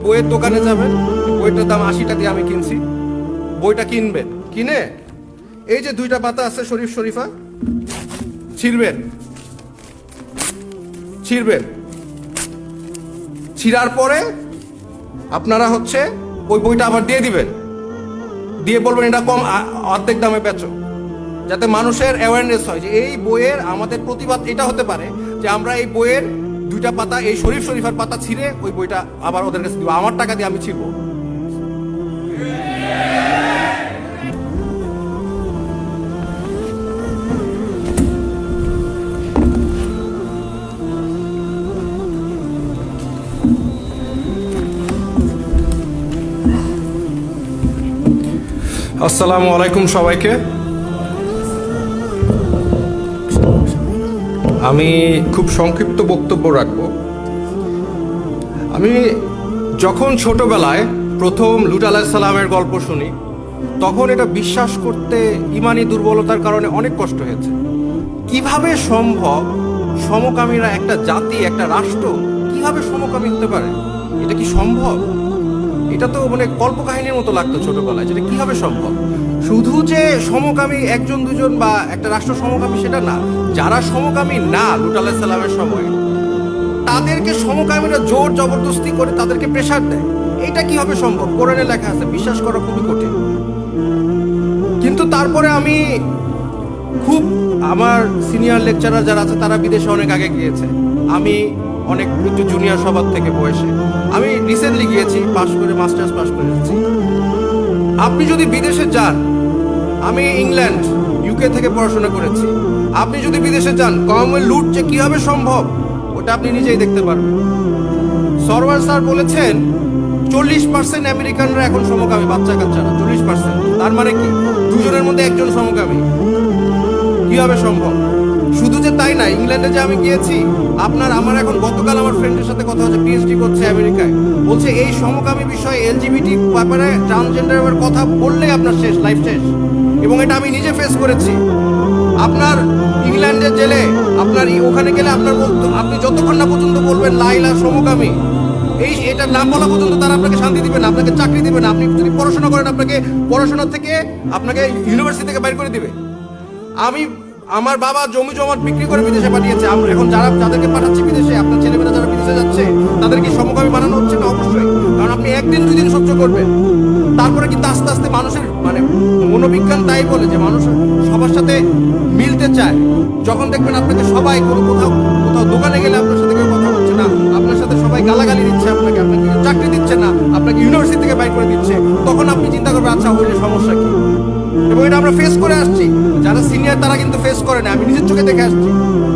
বইয়ের দোকানে যাবেন, বইটার দাম 80 দিয়ে আমি কিনছি, বইটা কিনবেন, কিনে এই যে 2টা পাতা আছে শরীফ শরীফা, ছিঁড়বেন, ছিঁড়ার পরে আপনারা হচ্ছে ওই বইটা আবার দিয়ে দিবেন, দিয়ে বলবেন এটা কম, অর্ধেক দামে বেচো, যাতে মানুষের অ্যাওয়ারনেস হয় যে এই বইয়ের আমাদের প্রতিবাদ এটা হতে পারে যে আমরা এই বইয়ের 2টা পাতা, এই শরীফ শরীফার পাতা ছিঁড়ে ওই বইটা আবার ওদের কাছে দিব, আমার টাকা দিয়ে আমি ছিঁড়বো। আসসালামু আলাইকুম সবাইকে। আমি খুব সংক্ষিপ্ত বক্তব্য রাখব। আমি যখন ছোটবেলায় প্রথম লূত আলাইহিস সালামের গল্প শুনি, তখন এটা বিশ্বাস করতে ইমানি দুর্বলতার কারণে অনেক কষ্ট হয়েছে। কিভাবে সম্ভব সমকামীরা, একটা জাতি, একটা রাষ্ট্র কিভাবে সমকামী হতে পারে? এটা কি সম্ভব? এটা তো মানে কল্পকাহিনীর মতো লাগতো ছোটবেলায়, যেটা কিভাবে সম্ভব। শুধু যে সমকামী একজন দুজন বা একটা রাষ্ট্র সমকামী সেটা না, যারা সমকামী না লূত আলাইহিস সালামের সময়, তাদেরকে সমকামীরা জোর জবরদস্তি করে তাদেরকে প্রেসার দেয়। এটা কিভাবে সম্ভব? কোরআনে লেখা আছে, বিশ্বাস করা খুবই কঠিন। কিন্তু তারপরে আমি আমার সিনিয়র লেকচারার যারা আছে তারা বিদেশে অনেক আগে গিয়েছে, আমি অনেক একটু জুনিয়র সবার থেকে বয়সে, আমি রিসেন্টলি গিয়েছি, মাস্টার্স পাস করে এসেছি। আপনি যদি বিদেশে যান, আমি ইংল্যান্ড ইউকে থেকে পড়াশোনা করেছি, আপনি যদি বিদেশে যান, কমওয়েলথ লুট যে কিভাবে সম্ভব ওটা আপনি নিজেই দেখতে পারবেন। সরওয়ার স্যার বলেছেন 40% আমেরিকানরা এখন সমকামী, বাচ্চা কাচ্চারা 40%। তার মানে কি, দুজনের মধ্যে একজন সমকামী। কিভাবে সম্ভব? শুধু যে তাই না, ইংল্যান্ডে যে আমি গিয়েছি, আমার এখন গতকাল আমার ফ্রেন্ডের সাথে কথা হচ্ছে, পিএইচডি করছে আমেরিকায়, বলছে এই সমকামী বিষয়ে, এলজিবিটি ব্যাপারে, ট্রান্সজেন্ডারের কথা বললেই আপনার শেষ, লাইফ শেষ। এবং এটা আমি নিজে ফেস করেছি। আপনার ইংল্যান্ডের জেলে, আপনার ওখানে গেলে আপনার আপনি যতক্ষণ না পর্যন্ত বলবেন লাইলা সমকামী, এটা না বলা পর্যন্ত তারা আপনাকে শান্তি দিবে না, আপনাকে চাকরি দিবে না। আপনি যদি পড়াশোনা করেন, আপনাকে পড়াশোনা থেকে আপনাকে ইউনিভার্সিটি থেকে বাইর করে দিবে। আমার বাবা জমি জমাট বিক্রি করে বিদেশে পাঠিয়েছে। এখন যাদেরকে পাঠাচ্ছি বিদেশে, আপনার ছেলেমেয়েরা যারা বিদেশে যাচ্ছে, তাদেরকে সমকামী বানানো হচ্ছে না? অবশ্যই। কারণ আপনি 1 দিন 2 দিন সহ্য করবেন, তারপরে কিন্তু আস্তে আস্তে মানুষের মনোবিজ্ঞান তাই বলে যে মানুষ সবার সাথে মিলতে চায়। যখন দেখবেন আপনাকে সবাই কোথাও দোকানে গেলে আপনার সাথে কেউ কথা বলছে না, আপনার সাথে সবাই গালাগালি দিচ্ছে, আপনাকে চাকরি দিচ্ছে না, আপনাকে ইউনিভার্সিটি থেকে বাইর করে দিচ্ছে, তখন আপনি চিন্তা করবেন আচ্ছা হইলে সমস্যা কি। এবং এটা আমরা ফেস করে আসছি, যারা সিনিয়র তারা কিন্তু ফেস করে না, আমি নিজের চোখে দেখে আসছি।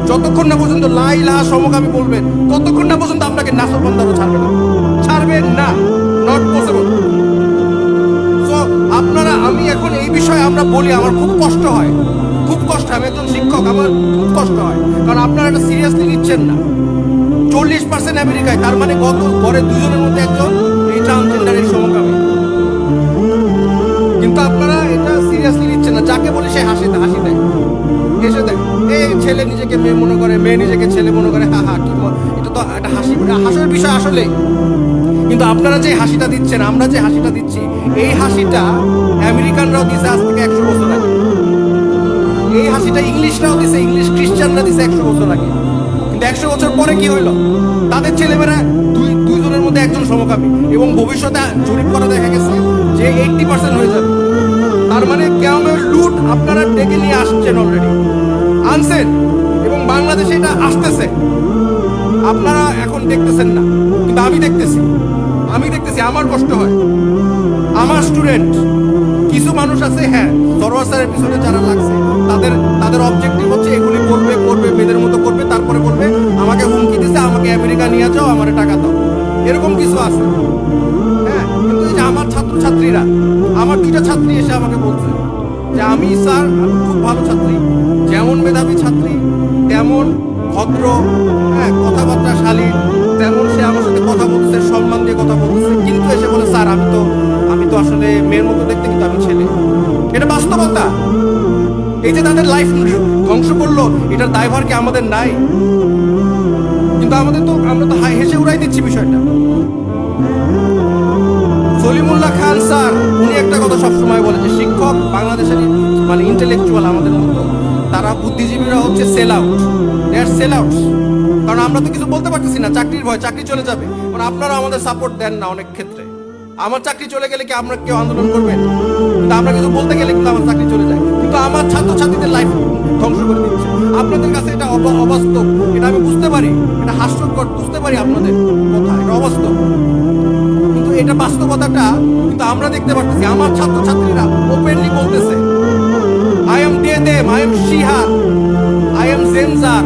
যতক্ষণ না পর্যন্ত লা ইলাহা সমকামী বলবেন, ততক্ষণ না পর্যন্ত আপনাকে নাফরমানদারও ছাড়বেন না, নট পসিবল। সো আপনারা, আমি এখন এই বিষয়ে আমরা বলি, আমার খুব কষ্ট হয়, আমি একজন শিক্ষক, আমার খুব কষ্ট হয়, কারণ আপনারা এটা সিরিয়াসলি নিচ্ছেন না। 40% আমেরিকায়, তার মানে ঘরে 2 জনের মধ্যে একজন এই ট্রান্সজেন্ডারের সমকামী। কিন্তু আপনারা এটা সিরিয়াসলি নিচ্ছেন না। যাকে বলে সে হাসি দেয়, হেসে দেয়। এই ছেলে নিজেকে মেয়ে মনে করে, মেয়ে নিজেকে ছেলে মনে করে, হা কি, এটা তো একটা হাসির বিষয় আসলে। কিন্তু আপনারা যে হাসিটা দিচ্ছেন, আমরা যে হাসিটা দিচ্ছি, এই হাসিটা আমেরিকানরাও দিচ্ছে আজ থেকে 100 বছর আগে। এই হাসিটা ইংলিশরাও দিচ্ছে, ইংলিশ খ্রিস্টানরা দিচ্ছে 100 বছর আগে। কিন্তু 100 বছর পরে কি হইলো? তাদের ছেলেমেয়েরা 2 জনের মধ্যে একজন সমকামী, এবং ভবিষ্যতে জরিপ করা দেখা গেছে যে 80% হয়ে যাবে। তার মানে কিয়ামতের লুট আপনারা ডেকে নিয়ে আসছেন, অলরেডি আনছেন, এবং বাংলাদেশে এটা আসতেছে। আপনারা এখন দেখতেছেন না, কিন্তু আমি দেখতেছি। আমার কষ্ট হয়। আমার স্টুডেন্ট কিছু মানুষ আছে, হ্যাঁ, সরওয়ার স্যারের পিছনে যারা লাগছে, তাদের অবজেক্টিভ হচ্ছে এগুলি করবে, মেয়েদের মতো করবে, তারপরে বলবে আমাকে হুমকি দিছে, আমাকে আমেরিকা নিয়ে যাও, আমার টাকা দাও। এরকম কিছু আছে, হ্যাঁ। কিন্তু এই যে আমার ছাত্রছাত্রীরা, আমার 2টা ছাত্রী এসে আমাকে বলছে যে আমি খুব ভালো ছাত্রী, যেমন মেধাবী ছাত্রী তেমন ভদ্র, হ্যাঁ, কথাবার্তা শালীন, তেমন সে আমার সাথে কথা বলতেছে, সম্মান দিয়ে কথা বলতেছে, কিন্তু এসে বলে স্যার আমি তো আসলে মেয়ের মতো দেখতে, কিন্তু আমি ছেলে। এটা বাস্তবতা। এই যে তাদের লাইফ ধ্বংস করলো, এটার দায়ভার কি আমাদের নাই? কিন্তু আমরা তো হেসে উড়াই দিচ্ছি বিষয়টা। সলিমুল্লাহ খান স্যার উনি একটা কথা সবসময় বলে যে শিক্ষক বাংলাদেশের মানে ইন্টেলেকচুয়াল আমাদের মতো তারা বুদ্ধিজীবীরা হচ্ছে সেল আউট, দে আর সেল আউটস। কারণ আমরা তো কিছু বলতে পারতেছি না, চাকরির ভয়, চাকরি চলে যাবে। কারণ আপনারা আমাদের সাপোর্ট দেন না অনেক ক্ষেত্রে। আমার চাকরি চলে গেলে কি আমরা কেউ আন্দোলন করবেন? কিন্তু আমরা কিছু বলতে গেলে কিন্তু আমার চাকরি চলে যায়, কিন্তু আমার ছাত্রছাত্রীদের লাইফ ধ্বংস করে দিচ্ছে। আপনাদের কাছে এটা অবাস্তব, এটা আমি বুঝতে পারি, এটা হাস্যকর, বুঝতে পারি আপনাদের কথা, এটা অবাস্তব, কিন্তু এটা বাস্তবতাটা কিন্তু আমরা দেখতে পারতেছি। আমার ছাত্রছাত্রীরা ওপেনলি বলতেছে I am them, I am she her, I am gender.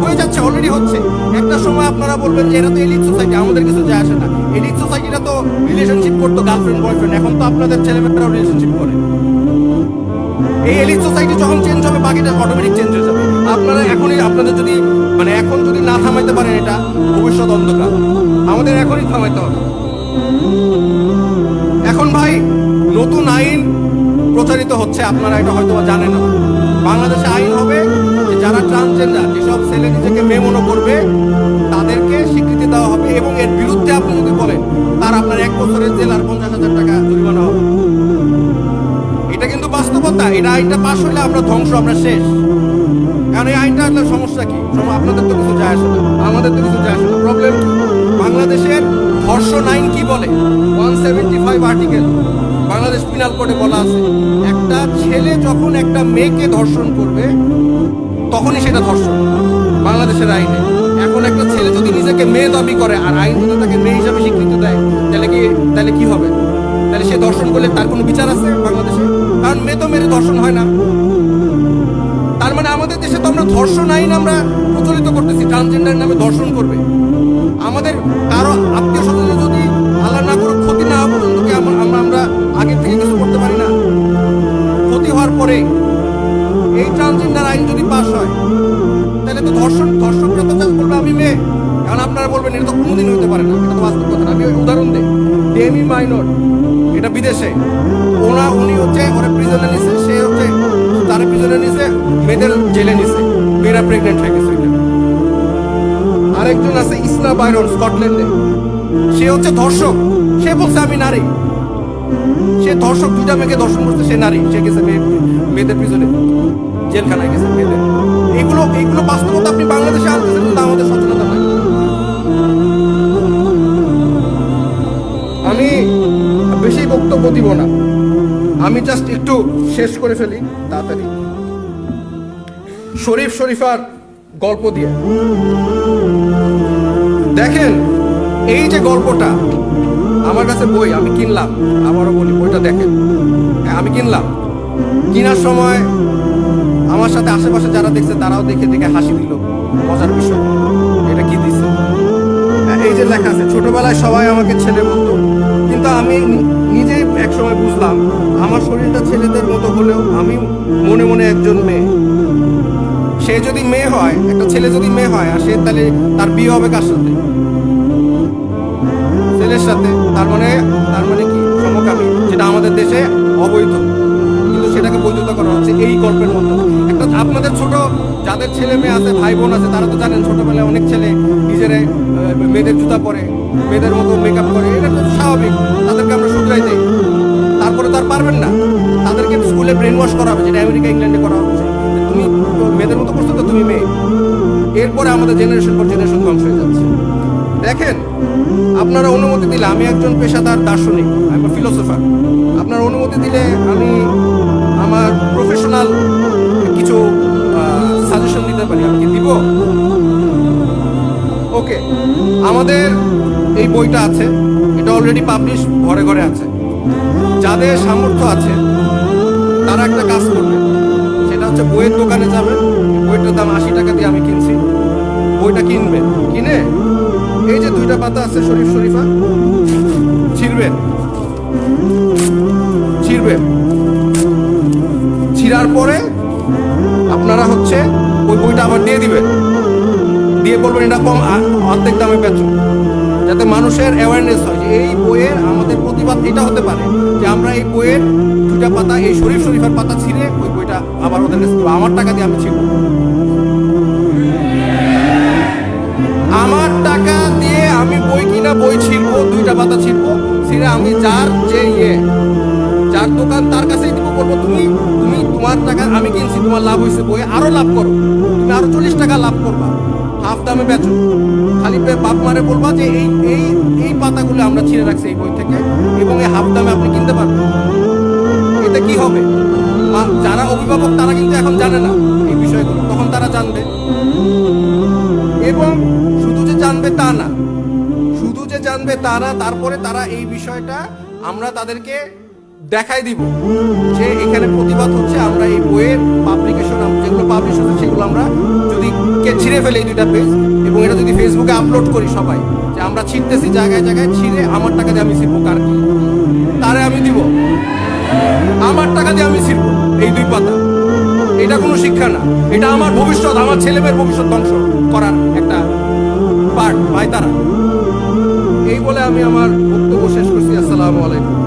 হয়ে যাচ্ছে, অলরেডি হচ্ছে। একটা সময় আপনারা বলবেন যে এরা তো এলিট সোসাইটি, আমাদের কিছু যায় আসে না। এলিট সোসাইটিরা তো রিলেশনশিপ করতো গার্লফ্রেন্ড বয়ফ্রেন্ড, এখন তো আপনাদের ছেলেমেয়েরাও রিলেশনশিপ করে। এই এলিট সোসাইটি যখন চেঞ্জ হবে বাকিটা অটোমেটিক চেঞ্জ হয়ে যাবে। আপনারা এখনই, আপনাদের যদি মানে এখন যদি না থামাইতে পারেন এটা ভবিষ্যৎ অন্ধকার, আমাদের এখনই থামাইতে হবে। এখন ভাই নতুন আইন প্রচারিত হচ্ছে, আপনারা এটা হয়তো জানেন না। বাংলাদেশে আইন হবে যে যারা ট্রান্সজেন্ডার, যেসব ছেলে নিজেকে মেয়ে মনে করবে তাদেরকে স্বীকৃতি দেওয়া হবে, এবং এর বিরুদ্ধে আপনি যদি বলেন তার আপনার 1 বছরের জেল আর 50,000 টাকা জরিমানা হবে। এটা কিন্তু বাস্তবতা। এটা আইনটা পাশ হইলে আমরা ধ্বংস, আমরা শেষ। কারণ এই আইনটা আসলে সমস্যা কি? আপনাদের তো কিছু যায় আসে না, আমাদের তো কিছু যায় আসে না। প্রবলেম বাংলাদেশের ধর্ষণ আইন কি বলে? 175 আর্টিকেল বাংলাদেশ পিনাল কোডে বলা আছে, একটা ছেলে যখন একটা মেয়েকে ধর্ষণ করবে তখনই সেটা ধর্ষণ বাংলাদেশের আইনে। এখন একটা ছেলে যদি নিজেকে মেয়ে দাবি করে আর আইন যদি তাকে মেয়ে হিসাবে স্বীকৃতি দেয়, তাহলে কি হবে? তাহলে সে ধর্ষণ করলে তার কোনো বিচার আছে বাংলাদেশে? কারণ মেয়ে তো মেরে ধর্ষণ হয় না। তার মানে আমাদের দেশে তো আমরা ধর্ষণ আইন আমরা প্রচলিত করতেছি, ট্রান্সজেন্ডার নামে ধর্ষণ করবে। আমাদের কারো আত্মীয় স্বজনের যদি আল্লাহ না করুক ক্ষতি না হওয়া পর্যন্ত কি আমরা আগের থেকে কিছু করতে পারি না? ক্ষতি হওয়ার পরে এই ট্রান্সজেন্ডার আইন যদি পাস হয় তাহলে তো ধর্ষকরা তো বলবে আমি মেয়ে। কারণ আপনারা বলবেন এটা তো কোনোদিন হইতে পারে না, এটা তো বাস্তব কথা না। আমি উদাহরণ দিই, ডেমি মাইনর, এটা বিদেশে, উনি হচ্ছে ওরা প্রিজনে নিছে, সে হচ্ছে তারা প্রিজনে নিছে, মেয়েদের জেলে নিছে, মেয়েরা প্রেগনেন্ট হয়ে গেছে। আরেকজন আছে ইসনা বাইরন, স্কটল্যান্ডে, সে হচ্ছে ধর্ষক, সে বলছে আমি নারী। সে ধর্ষক, 2টা মেয়েকে ধর্ষণ করছে, সে নারী, সে গেছে মেয়েদের প্রিজনে, জেলখানায় গেছে মেয়েদের। এগুলো বাস্তবতা আপনি বাংলাদেশে আনতেছেন, কিন্তু আমাদের সচেতনতা নাই। আমি বেশি বক্তব্য দিব না, আমি জাস্ট একটু শেষ করে ফেলি তাড়াতাড়ি শরীফ শরীফার গল্প দিয়ে। দেখেন এই যে গল্পটা, আমার কাছে বই, আমি কিনলাম, আবারও বলি বইটা দেখেন, আমি কিনলাম, কেনার সময় আমার সাথে আশেপাশে যারা দেখছে তারাও দেখে দেখে হাসি দিল। মজার বিষয়, এটা কি দিছে, এই যে লেখা আছে, ছোটবেলায় সবাই আমাকে ছেলে বলতো, কিন্তু আমি নিজে এক সময় বুঝলাম আমার শরীরটা ছেলেদের মতো হলেও আমি মনে মনে একজন মেয়ে। সে যদি মেয়ে হয়, একটা ছেলে যদি মেয়ে হয়, আর সে তাহলে তার বিয়ে হবে কার সাথে? ছেলের সাথে। তার মানে কি? সমকামী, যেটা আমাদের দেশে অবৈধ, কিন্তু সেটাকে বৈধতা করা হচ্ছে এই গল্পের মধ্যে। একটা আপনাদের ছোট যাদের ছেলে মেয়ে আছে, ভাই বোন আছে, তারা তো জানেন ছোটবেলায় অনেক ছেলে নিজেরা মেয়েদের জুতা পরে, মেয়েদের মতো মেকআপ করে, এটা তো স্বাভাবিক, তাদেরকে আমরা শুধরাই দেই। তারপরে তার পারবেন না, তাদেরকে স্কুলে ব্রেন ওয়াশ করা হবে, যেটা আমেরিকা ইংল্যান্ডে করা হচ্ছে, তুমি মেয়েদের মতো করছো তো তুমি মেয়ে। এরপরে আমাদের জেনারেশন পর জেনারেশন ধ্বংস হয়ে যাচ্ছে। দেখেন, আপনারা অনুমতি দিলে, আমি একজন পেশাদার দার্শনিক, আমি ফিলোসফার, আপনারা অনুমতি দিলে আমি আমার প্রফেশনাল কিছু সাজেশন দিতে পারি। আমি কি দিব? ওকে, আমাদের এই বইটা আছে, এটা অলরেডি পাবলিশ, ঘরে ঘরে আছে। যাদের সামর্থ্য আছে তারা একটা কাজ করবে, সেটা হচ্ছে বইয়ের দোকানে যাবেন, বইটার দাম 80 টাকা দিয়ে আমি কিনছি, বইটা কিনবেন, কিনে এই যে 2টা পাতা আছে শরীফ শরীফা, ছিঁড়বেন, ছিঁড়ার পরে আপনারা হচ্ছে ওই বইটা আবার দিয়ে দিবেন, দিয়ে বলবেন এটা কম, অর্ধেক দামে বেচো, যাতে মানুষের অ্যাওয়ারনেস হয় যে এই বইয়ের আমাদের প্রতিবাদ এটা হতে পারে যে আমরা এই বইয়ের 2টা পাতা, এই শরীফ শরীফার পাতা ছিঁড়ে ওই বইটা আবার ওদের কাছে দেবো, আমার টাকা দিয়ে আমি ছিঁড়ব, আমার টাকা দিয়ে আমি বই কিনা বই ছিড়বো, 2টা পাতা ছিড়বো, ছিঁড়ে আমি যার যে যার দোকান তার কাছেই দিব, বলবো তুমি তুমি তোমার টাকা আমি কিনছি, তোমার লাভ হয়েছে, বই আরো লাভ করো, তুমি আরো 40 টাকা লাভ করবা, হাফ দামে বেচো। খালি বাপ মারে বলবা যে এই এই এই পাতাগুলো আমরা ছিঁড়ে রাখছি এই বই থেকে, এবং এই হাফ দামে আপনি কিনতে পারবেন। এতে কি হবে? যারা অভিভাবক তারা কিন্তু এখন জানে না এই বিষয়গুলো, তখন তারা জানবে। এবং শুধু যে জানবে তা না, শুধু যে জানবে তা না, তারপরে তারা এই বিষয়টা আমরা তাদেরকে দেখাই দিব যে এখানে প্রতিবাদ হচ্ছে। আমরা এই বইয়ের পাবলিকেশন যেগুলো পাবলিশ হচ্ছে সেগুলো আমরা যদি ছিঁড়ে ফেলে এই 2টা পেজ, এবং এটা যদি ফেসবুকে আপলোড করি সবাই যে আমরা ছিঁড়তেছি জায়গায় জায়গায়, ছিঁড়ে আমার টাকা দিয়ে আমি ছিঁড়বো, কার কি তারে আমি দিব, আমার টাকা দিয়ে আমি ছিঁড়বো এই 2 পাতা। এটা কোনো শিক্ষা না, এটা আমার ভবিষ্যৎ, আমার ছেলেমেয়ের ভবিষ্যৎ ধ্বংস করার একটা পার্ট ভাই তারা। এই বলে আমি আমার বক্তব্য শেষ করছি। আসসালামু আলাইকুম।